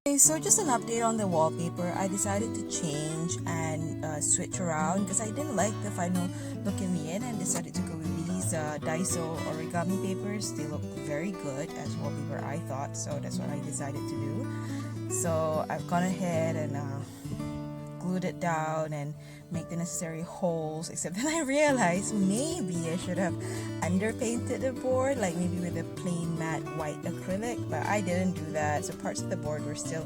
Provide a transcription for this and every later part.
Okay, so just an update on the wallpaper. I decided to change and switch around because I didn't like the final look in the end and decided to go with these Daiso origami papers. They look very good as wallpaper, I thought, so that's what I decided to do. So I've gone ahead and glued it down and make the necessary holes, except then I realized maybe I should have underpainted the board, like maybe with a plain matte white acrylic, but I didn't do that, so parts of the board were still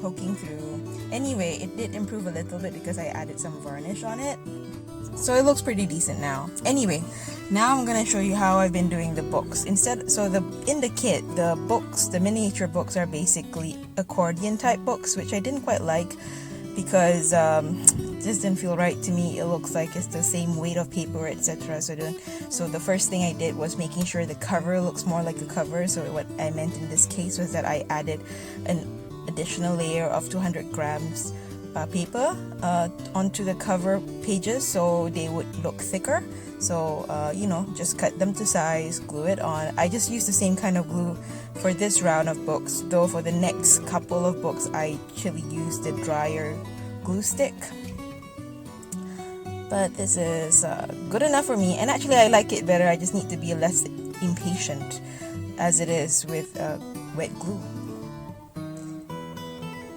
poking through. Anyway, it did improve a little bit because I added some varnish on it, so it looks pretty decent now. Anyway, now I'm gonna show you how I've been doing the books. In the kit, the miniature books are basically accordion type books, which I didn't quite like because this didn't feel right to me. It looks like it's the same weight of paper, etc. So the first thing I did was making sure the cover looks more like a cover. So what I meant in this case was that I added an additional layer of 200 grams paper onto the cover pages so they would look thicker. So just cut them to size, glue it on. I just used the same kind of glue for this round of books, though for the next couple of books I actually used the drier glue stick. But this is good enough for me, and actually I like it better. I just need to be less impatient as it is with wet glue.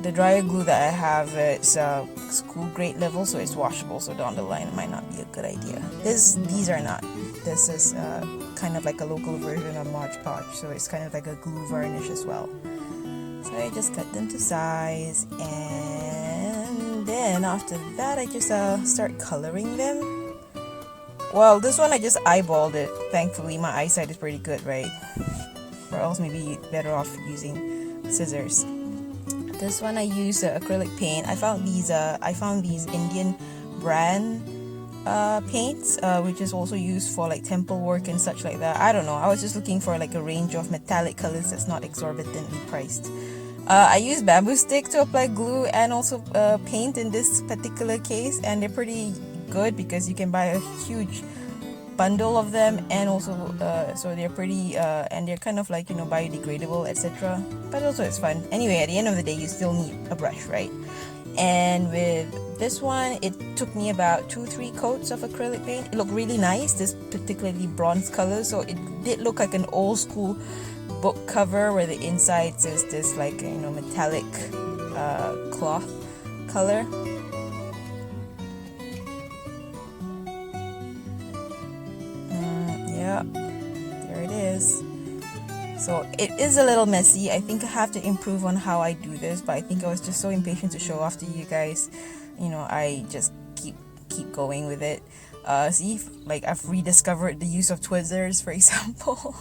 The drier glue that I have, it's school grade level, so it's washable, so down the line it might not be a good idea. These are not. This is kind of like a local version of Mod Podge, so it's kind of like a glue varnish as well. So I just cut them to size, and then after that I just start coloring them. Well, this one I just eyeballed it. Thankfully my eyesight is pretty good, right? Or else maybe better off using scissors. This one I use acrylic paint. I found these Indian brand paints, which is also used for like temple work and such like that. I don't know. I was just looking for like a range of metallic colors that's not exorbitantly priced. I use bamboo stick to apply glue and also paint in this particular case, and they're pretty good because you can buy a huge bundle of them, and also so they're pretty and they're kind of like biodegradable, etc. But also it's fun. Anyway, at the end of the day you still need a brush, right? And with this one it took me about 2-3 coats of acrylic paint. It looked really nice, this particularly bronze color, so it did look like an old school book cover where the inside is this like metallic cloth color. Yeah, there it is. So it is a little messy. I think I have to improve on how I do this, but I think I was just so impatient to show off to you guys. I just keep going with it. See, like I've rediscovered the use of tweezers, for example.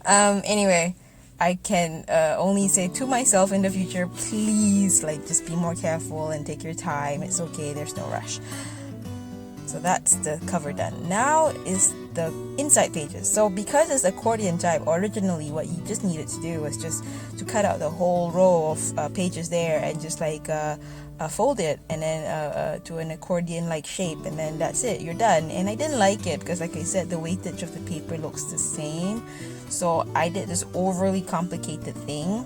Anyway, I can only say to myself in the future, please, like, just be more careful and take your time. It's okay, there's no rush. So that's the cover done. Now is the inside pages. So because it's accordion type, originally what you just needed to do was just to cut out the whole row of pages there and just like fold it and then to an accordion like shape, and then that's it, you're done. And I didn't like it because, like I said, the weightage of the paper looks the same. So I did this overly complicated thing,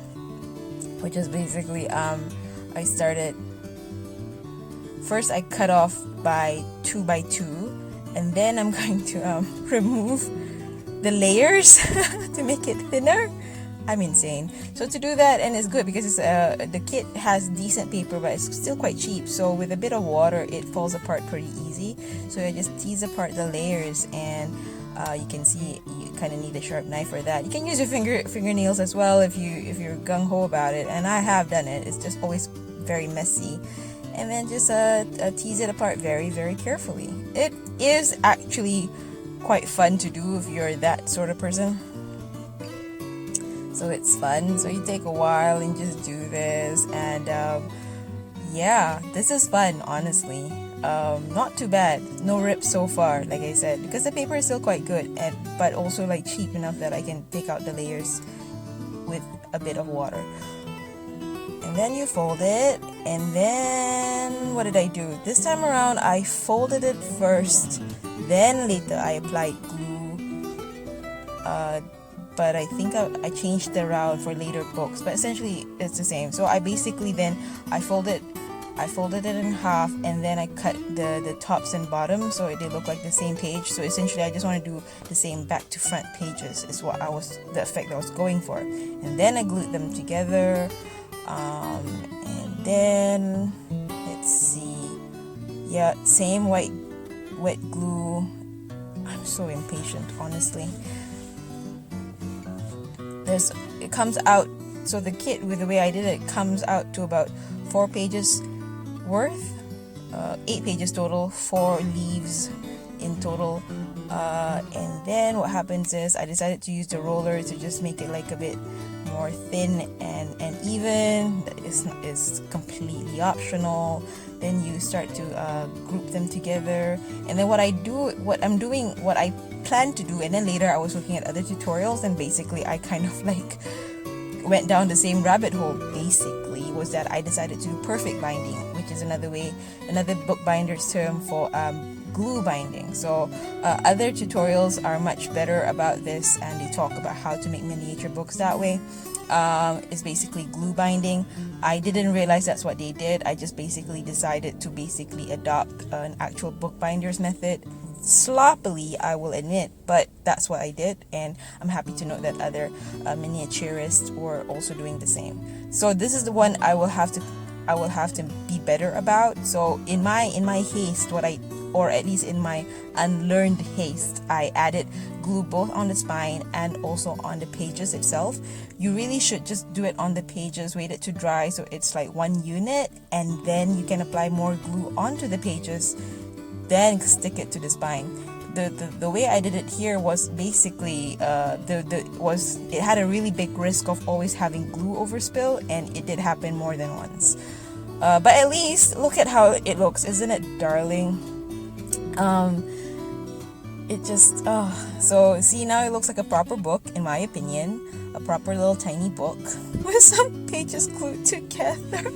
which is basically I started first, I cut off by 2 by 2, and then I'm going to remove the layers to make it thinner. I'm insane. So to do that, and it's good because it's the kit has decent paper, but it's still quite cheap. So with a bit of water, it falls apart pretty easy. So I just tease apart the layers, and you can see you kind of need a sharp knife for that. You can use your fingernails as well if you're gung-ho about it, and I have done it. It's just always very messy. And then just tease it apart very, very carefully. It is actually quite fun to do if you're that sort of person. So it's fun. So you take a while and just do this, and yeah, this is fun, honestly. Not too bad. No rips so far, like I said, because the paper is still quite good, but also like cheap enough that I can take out the layers with a bit of water. And then you fold it, and then what did I do? This time around I folded it first, then later I applied glue but I think I changed it around for later books, but essentially it's the same. So I basically then I folded it in half, and then I cut the tops and bottoms so they look like the same page. So essentially I just want to do the same back to front pages is what the effect I was going for. And then I glued them together, and then let's see, yeah, same wet glue. I'm so impatient, honestly. It comes out, so the kit, with the way I did it, comes out to about 4 pages worth, 8 pages total, 4 leaves in total, and then what happens is I decided to use the roller to just make it like a bit more thin and even. It's completely optional. Then you start to group them together, and then what I plan to do, and then later I was looking at other tutorials, and basically I kind of like went down the same rabbit hole. Basically was that I decided to do perfect binding, which is another bookbinder's term for glue binding. So other tutorials are much better about this, and they talk about how to make miniature books that way. It's basically glue binding. I didn't realize that's what they did. I just basically decided to adopt an actual bookbinder's method. Sloppily, I will admit, but that's what I did, and I'm happy to note that other miniaturists were also doing the same. So this is the one I will have to be better about. So in my haste, or at least in my unlearned haste, I added glue both on the spine and also on the pages itself. You really should just do it on the pages, wait it to dry so it's like one unit, and then you can apply more glue onto the pages, then stick it to the spine. The way I did it here was basically it had a really big risk of always having glue overspill, and it did happen more than once. But at least look at how it looks, isn't it darling? It just so see, now it looks like a proper book, in my opinion, a proper little tiny book with some pages glued together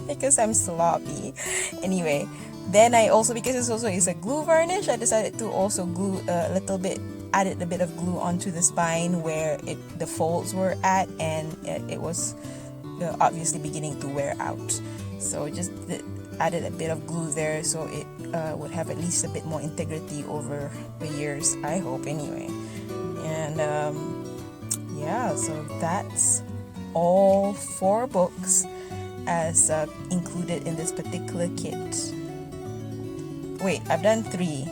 because I'm sloppy. Anyway, then I also, because it's a glue varnish, I decided to also glue added a bit of glue onto the spine where the folds were at, and it was obviously beginning to wear out. So just added a bit of glue there so it would have at least a bit more integrity over the years, I hope, anyway. And so that's all 4 books as included in this particular kit. Wait, I've done 3.